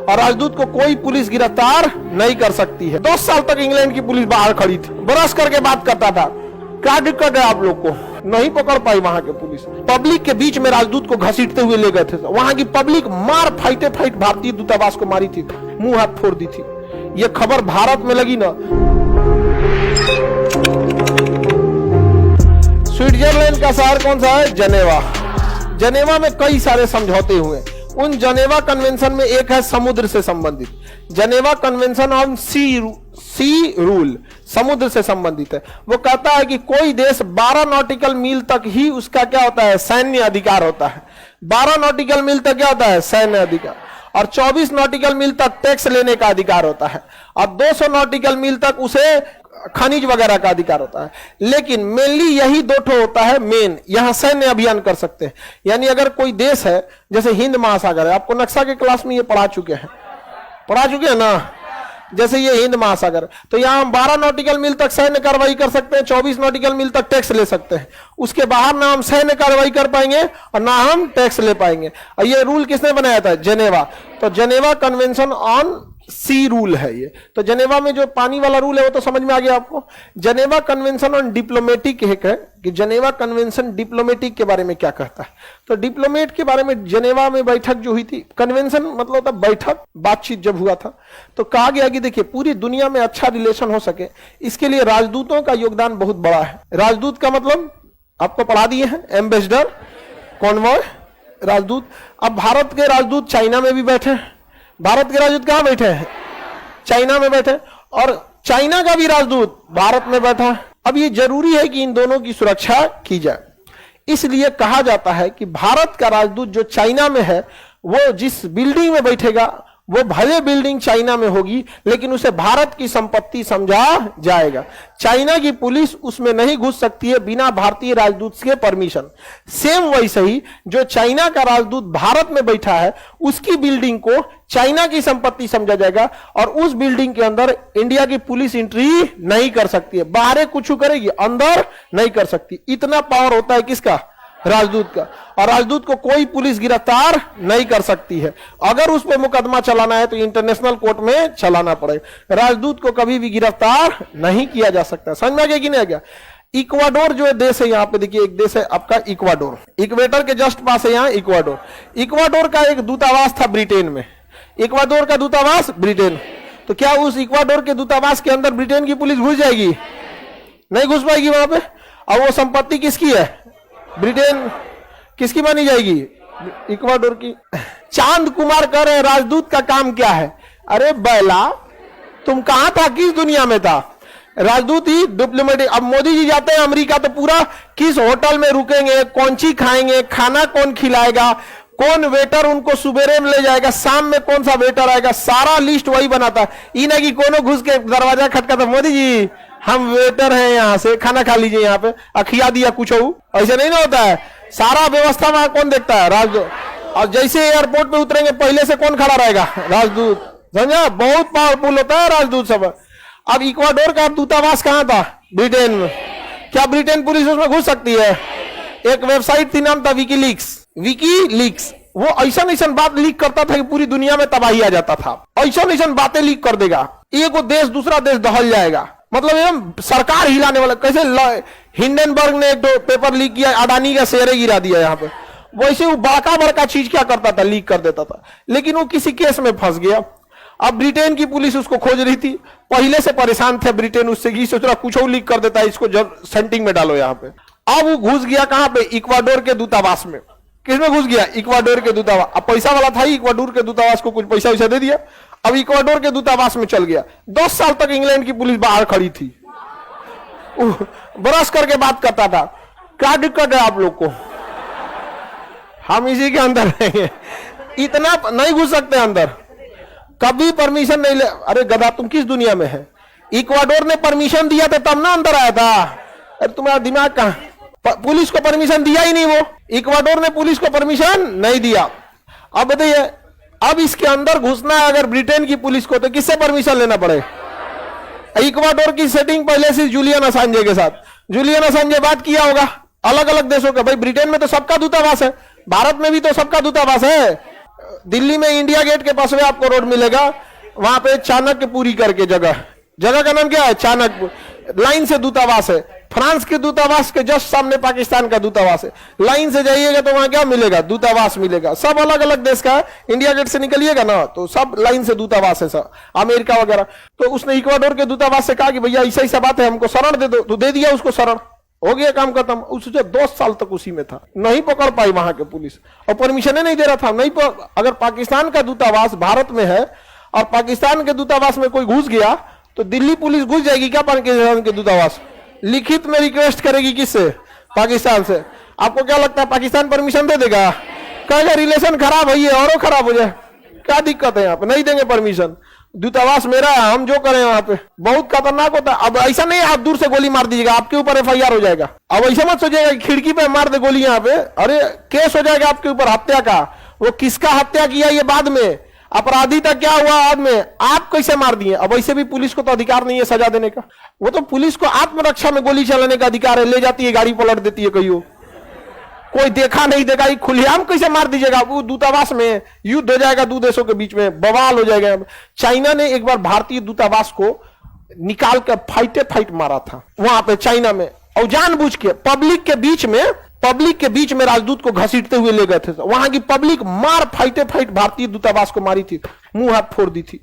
और राजदूत को कोई पुलिस गिरफ्तार नहीं कर सकती है। 10 साल तक इंग्लैंड की पुलिस बाहर खड़ी थी, बरस करके बात करता था। क्या दिक्कत है आप लोग को? नहीं पकड़ पाई वहां के पुलिस। पब्लिक के बीच में राजदूत को घसीटते हुए ले गए थे। वहां की पब्लिक मार फाइटे फाइट भारतीय दूतावास को मारी थी, मुंह हाथ फोड़ दी थी। ये खबर भारत में लगी ना। स्विट्जरलैंड का शहर कौन सा है? जेनेवा। जेनेवा में कई सारे समझौते हुए। उन जेनेवा कन्वेंशन में एक है समुद्र से संबंधित, Geneva convention on sea rule, समुद्र से संबंधित है। वो कहता है कि कोई देश 12 नॉटिकल मील तक ही उसका क्या होता है? सैन्य अधिकार होता है। 12 नॉटिकल मील तक क्या होता है? सैन्य अधिकार। और 24 नॉटिकल मील तक टैक्स लेने का अधिकार होता है, और 200 नॉटिकल मील तक उसे खनिज वगैरह का अधिकार होता है। लेकिन मेनली यही दो ठो होता है मेन, यहां सैन्य अभियान कर सकते हैं। यानी अगर कोई देश है, जैसे हिंद महासागर है, आपको नक्शा के क्लास में ये पढ़ा चुके हैं ना, जैसे ये हिंद महासागर, तो यहां हम 12 नॉटिकल मील तक सैन्य कार्रवाई कर सकते हैं, 24 नॉटिकल मील तक टैक्स ले सकते हैं। उसके बाहर ना हम सैन्य कार्रवाई कर पाएंगे और ना हम टैक्स ले पाएंगे। और ये रूल किसने बनाया था? जेनेवा। तो Geneva convention on sea rule है ये। तो जेनेवा में जो पानी वाला रूल है वो तो समझ में आ गया आपको। जेनेवा कन्वेंशन ऑन डिप्लोमेटिक एक है कि जेनेवा कन्वेंशन डिप्लोमेटिक के बारे में क्या कहता है। तो डिप्लोमेट के बारे में जेनेवा में बैठक जो हुई थी, कन्वेंशन मतलब होता बैठक, बातचीत जब हुआ था, तो कहा गया कि देखिए पूरी दुनिया में अच्छा रिलेशन हो सके, इसके लिए राजदूतों का योगदान बहुत बड़ा है। राजदूत का मतलब आपको पढ़ा दिए हैं, एम्बेसडर, कॉन्वॉय, राजदूत। अब भारत के राजदूत चाइना में भी बैठे हैं। भारत के राजदूत कहां बैठे हैं? चाइना में बैठे। और चाइना का भी राजदूत भारत में बैठा। अब ये जरूरी है कि इन दोनों की सुरक्षा की जाए। इसलिए कहा जाता है कि भारत का राजदूत जो चाइना में है, वो जिस बिल्डिंग में बैठेगा वो भले बिल्डिंग चाइना में होगी, लेकिन उसे भारत की संपत्ति समझा जाएगा। चाइना की पुलिस उसमें नहीं घुस सकती है बिना भारतीय राजदूत के परमिशन। सेम वैसे ही जो चाइना का राजदूत भारत में बैठा है, उसकी बिल्डिंग को चाइना की संपत्ति समझा जाएगा और उस बिल्डिंग के अंदर इंडिया की पुलिस एंट्री नहीं कर सकती है। बाहर कुछ करेगी, अंदर नहीं कर सकती। इतना पावर होता है किसका? राजदूत का। और राजदूत को कोई पुलिस गिरफ्तार नहीं कर सकती है। अगर उस पर मुकदमा चलाना है तो इंटरनेशनल कोर्ट में चलाना पड़ेगा। राजदूत को कभी भी गिरफ्तार नहीं किया जा सकता। समझ में आ गया कि नहीं आ गया? इक्वाडोर जो देश है, यहाँ पे देखिए एक देश है आपका इक्वाडोर, इक्वेटर के जस्ट पास है यहाँ इक्वाडोर। इक्वाडोर का एक दूतावास था ब्रिटेन में। इक्वाडोर का दूतावास ब्रिटेन। तो क्या उस इक्वाडोर के दूतावास के अंदर ब्रिटेन की पुलिस घुस जाएगी? नहीं घुस पाएगी वहां पे। और वो संपत्ति किसकी है? ब्रिटेन। किसकी मानी जाएगी? इक्वाडोर की। चांद कुमार कह रहे राजदूत का काम क्या है? अरे बैला, तुम कहां था? किस दुनिया में था? राजदूत ही डिप्लोमेटिक। अब मोदी जी जाते हैं अमेरिका तो पूरा किस होटल में रुकेंगे, कौन सी खाएंगे, खाना कौन खिलाएगा, कौन वेटर उनको सुबेरे में ले जाएगा, शाम में कौन सा वेटर आएगा, सारा लिस्ट वही बनाता। इन्हें कि कोनो घुस के दरवाजा खटकाता, मोदी जी हम वेटर हैं, यहाँ से खाना खा लीजिए, यहाँ पे अखिया दिया कुछ हो, ऐसे नहीं ना होता है। सारा व्यवस्था वहां कौन देखता है? राजदूत। और जैसे एयरपोर्ट पे उतरेंगे पहले से कौन खड़ा रहेगा? राजदूत। समझा? बहुत पावरफुल होता है राजदूत सब। अब इक्वाडोर का दूतावास कहां था? ब्रिटेन में। क्या ब्रिटेन पुलिस उसमें घुस सकती है? एक वेबसाइट थी, नाम था विकीलीक्स। वो ऐसा बात लीक करता था कि पूरी दुनिया में तबाही आ जाता था। ऐसा बातें लीक कर देगा, एक देश दूसरा देश दहल जाएगा। मतलब एकदम सरकार हिलाने वाला। कैसे हिंडनबर्ग ने एक पेपर लीक किया, अडानी का शेयर गिरा दिया यहाँ पे। वैसे वो बड़का चीज क्या करता था? लीक कर देता था। लेकिन वो किसी केस में फंस गया। अब ब्रिटेन की पुलिस उसको खोज रही थी। पहले से परेशान थे ब्रिटेन उससे कि सोच रहा कुछ और लीक कर देता है, इसको सेंटिंग में डालो यहाँ पे। अब वो घुस गया कहां पे? इक्वाडोर के दूतावास में। किसमें घुस गया? इक्वाडोर के दूतावास। अब पैसा वाला था, इक्वाडोर के दूतावास को कुछ पैसा वैसा दे दिया। अब इक्वाडोर के दूतावास में चल गया। 10 साल तक इंग्लैंड की पुलिस बाहर खड़ी थी, बरस करके बात करता था। क्या दिक्कत है आप लोग को? हम इसी के अंदर रहेंगे। इतना नहीं घुस सकते अंदर, कभी परमिशन नहीं ले। अरे गधा, तुम किस दुनिया में है? इक्वाडोर ने परमिशन दिया था तब ना अंदर आया था। अरे तुम्हारा दिमाग कहां? पुलिस को परमिशन दिया ही नहीं। वो इक्वाडोर ने पुलिस को परमिशन नहीं दिया। अब बताइए, अब इसके अंदर घुसना है अगर ब्रिटेन की पुलिस को, तो किससे परमिशन लेना पड़ेगा? इक्वाडोर की सेटिंग पहले से जूलियन असांजे के साथ। जूलियन असांजे बात किया होगा अलग अलग देशों का। भाई ब्रिटेन में तो सबका दूतावास है, भारत में भी तो सबका दूतावास है। दिल्ली में इंडिया गेट के पास में आपको रोड मिलेगा, वहां पे चाणक्यपुरी करके जगह का नाम क्या है? चाणक्यपुर। लाइन से दूतावास है, फ्रांस के दूतावास के जस्ट सामने पाकिस्तान का दूतावास है। लाइन से जाइएगा तो वहां क्या मिलेगा? दूतावास मिलेगा। सब अलग अलग देश का है। इंडिया गेट से निकलिएगा ना तो सब लाइन से दूतावास है, सब अमेरिका वगैरह। तो उसने इक्वाडोर के दूतावास से कहा कि भैया ऐसा ऐसा बात है, हमको शरण दे दो, तो दे दिया उसको शरण, हो गया काम खत्म। उससे 2 साल तक उसी में था, नहीं पकड़ पाई वहां के पुलिस, और परमिशन नहीं दे रहा था। नहीं अगर पाकिस्तान का दूतावास भारत में है और पाकिस्तान के दूतावास में कोई घुस गया तो दिल्ली पुलिस घुस जाएगी क्या पाकिस्तान के दूतावास? लिखित में रिक्वेस्ट करेगी किससे? पाकिस्तान से। आपको क्या लगता है पाकिस्तान परमिशन दे देगा? कहेगा रिलेशन खराब है और खराब हो जाए, क्या दिक्कत है? यहाँ पे नहीं देंगे परमिशन, दूतावास मेरा है, हम जो करें वहां पे। बहुत खतरनाक होता है। अब ऐसा नहीं आप दूर से गोली मार दीजिएगा, आपके ऊपर FIR हो जाएगा। अब ऐसा मत सोचिएगा खिड़की पे मार दे गोली यहाँ पे, अरे केस हो जाएगा आपके ऊपर हत्या का। वो किसका हत्या किया ये बाद में, अपराधी तक क्या हुआ बाद में, आप कैसे मार दिए। अब ऐसे भी पुलिस को तो अधिकार नहीं है सजा देने का, वो तो पुलिस को आत्मरक्षा में गोली चलाने का अधिकार है। ले जाती है गाड़ी पलट देती है, कहीं कोई देखा नहीं देखा, खुलेआम कैसे मार दीजिएगा? वो दूतावास में युद्ध हो जाएगा, 2 देशों के बीच में बवाल हो जाएगा। चाइना ने एक बार भारतीय दूतावास को निकाल कर फाइट मारा था वहां पे चाइना में, और जानबूझ के पब्लिक के बीच में राजदूत को घसीटते हुए ले गए थे। वहां की पब्लिक मार फाइट भारतीय दूतावास को मारी थी, मुंह हाथ फोड़ दी थी।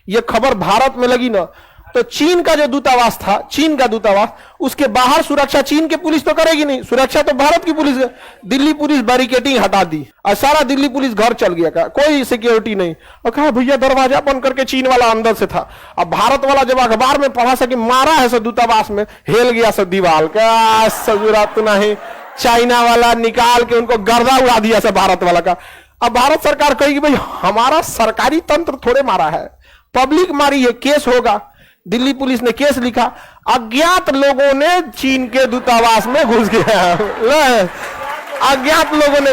यह खबर भारत में लगी ना तो चीन का जो दूतावास था, चीन का दूतावास, उसके बाहर सुरक्षा चीन की पुलिस तो करेगी नहीं, सुरक्षा तो भारत की पुलिस है। दिल्ली पुलिस बैरिकेडिंग हटा दी और सारा दिल्ली पुलिस घर चल गया, का कोई सिक्योरिटी नहीं। और कहा भैया दरवाजा बंद करके चीन वाला अंदर से था। अब भारत वाला जब अखबार में पढ़ा सके मारा है सब दूतावास में, हेल गया सब दीवार का, सजूरात नहीं, चाइना वाला निकाल के उनको गर्दा उड़ा दिया सब भारत वाला का। अब भारत सरकार कहेगी भाई हमारा सरकारी तंत्र थोड़े मारा है, पब्लिक मारी है, केस होगा। दिल्ली पुलिस ने केस लिखा, अज्ञात लोगों ने चीन के दूतावास में घुस गया। अज्ञात लोगों ने,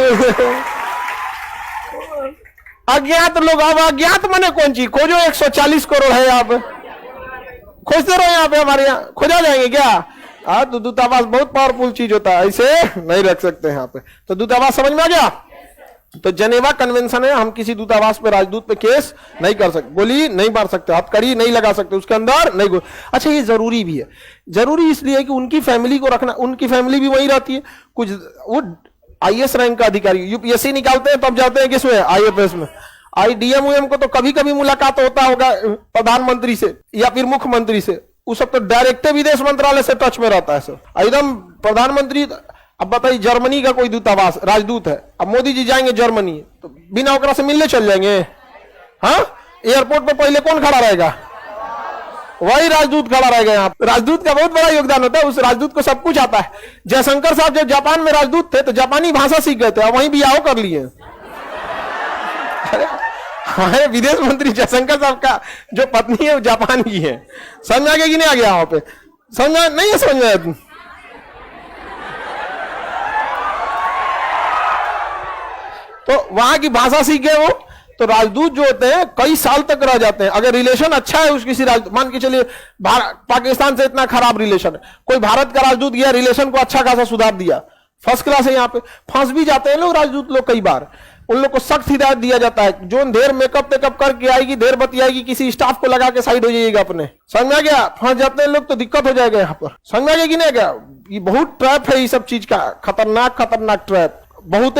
अज्ञात लोग। अब अज्ञात माने कौन चीज? खोजो 140 करोड़ है यहाँ पे, खोजते रहो यहाँ पे, हमारे यहाँ खोजा जाएंगे क्या? हाँ, तो दूतावास बहुत पावरफुल चीज होता है, ऐसे नहीं रख सकते यहाँ पे। तो दूतावास समझ में आ गया? तो जनेवा कन्वेंशन है, हम किसी दूतावास पे राजदूत पे केस नहीं कर सकते, गोली नहीं मार सकते, हथकड़ी नहीं लगा सकते, उसके अंदर नहीं। अच्छा, ये जरूरी भी है, जरूरी इसलिए है कि उनकी फैमिली को रखना, उनकी फैमिली भी वही रहती है। कुछ वो IAS रैंक का अधिकारी UPSC निकालते हैं तब जाते हैं किसमें? IFS में। IDM को तो कभी कभी मुलाकात होता होगा प्रधानमंत्री से या फिर मुख्यमंत्री से, उस सब तो डायरेक्ट विदेश मंत्रालय से टच में रहता है सर, एकदम प्रधानमंत्री। अब बताइए जर्मनी का कोई दूतावास राजदूत है, अब मोदी जी जाएंगे जर्मनी तो बिना ओकरा से मिलने चल जाएंगे? हाँ, एयरपोर्ट पे पहले कौन खड़ा रहेगा? वही राजदूत खड़ा रहेगा। यहाँ राजदूत का बहुत बड़ा योगदान होता है, उस राजदूत को सब कुछ आता है। जयशंकर साहब जब जापान में राजदूत थे तो जापानी भाषा सीख गए थे और वहीं बियाह कर लिए। हमारे विदेश मंत्री जयशंकर साहब का जो पत्नी है वो जापान की है। समझ आ गया कि नहीं आ गया? वहां पे समझ नहीं है? समझ में तो वहां की भाषा सीख गए वो, तो राजदूत जो होते हैं कई साल तक रह जाते हैं। अगर रिलेशन अच्छा है उस किसी मान के चलिए पाकिस्तान से इतना खराब रिलेशन है, कोई भारत का राजदूत गया रिलेशन को अच्छा खासा सुधार दिया, फर्स्ट क्लास है। यहाँ पे फंस भी जाते हैं लोग, राजदूत लोग कई बार, उन लोग को सख्त हिदायत दिया जाता है, जो देर मेकअप वेकअप करके आएगी, देर बतियाएगी, किसी स्टाफ को लगा के साइड हो जाइएगा अपने। समझ में आ गया? फंस जाते हैं लोग तो दिक्कत हो जाएगा यहाँ पर। समझ में आ गया कि नहीं गया? ये बहुत ट्रैप है, ये सब चीज का खतरनाक ट्रैप। बहुत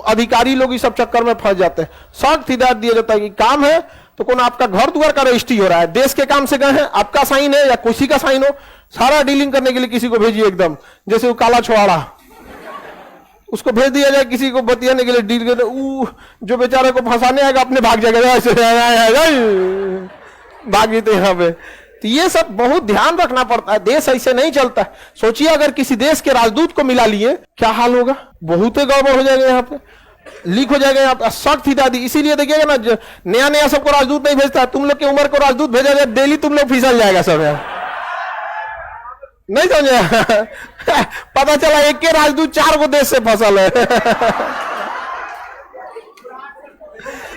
अधिकारी लोग इस सब चक्कर में फंस जाते हैं। सख्त हिदायत दिया जाता है कि काम है तो कौन आपका घर द्वार का रजिस्ट्री हो रहा है, देश के काम से गए हैं, आपका साइन है या किसी का साइन हो, सारा डीलिंग करने के लिए किसी को भेजिए, एकदम जैसे वो काला छुआड़ा, उसको भेज दिया जाए किसी को बतियाने के लिए डील करते। जो बेचारे को फंसाने आएगा अपने भाग जाएगा, ऐसे भाग गए थे यहाँ पे। तो ये सब बहुत ध्यान रखना पड़ता है, देश ऐसे नहीं चलता है। सोचिए अगर किसी देश के राजदूत को मिला लिए क्या हाल होगा? बहुत ही गड़बड़ हो जाएगा, यहाँ पे लीक हो जाएगा। यहाँ पे सख्त हिदायत, इसीलिए देखिएगा ना नया सबको राजदूत नहीं भेजता, तुम लोग की उम्र को राजदूत भेजा जाए, डेली तुम लोग फिसल जाएगा सब। नहीं समझे? पता चला एक के राजदूत 4 को देश से फसल है।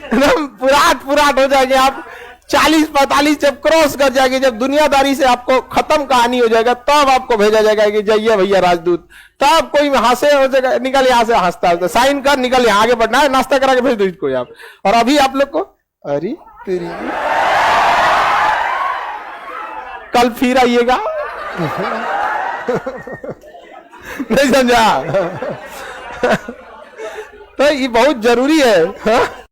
एकदम पुराट हो जाएंगे आप, 40-45 जब क्रॉस कर जाएगी, जब दुनियादारी से आपको खत्म कहानी हो जाएगा, तब आपको भेजा जाएगा कि जाइए भैया राजदूत। तब कोई हंसे हो जाएगा, निकल यहां से, हंसता है साइन कर, निकल यहां, आगे बढ़ना है, नाश्ता करा के भेज दो इसको आप। और अभी आप लोग को अरे तेरी कल फिर आइएगा। नहीं समझा? तो ये बहुत जरूरी है।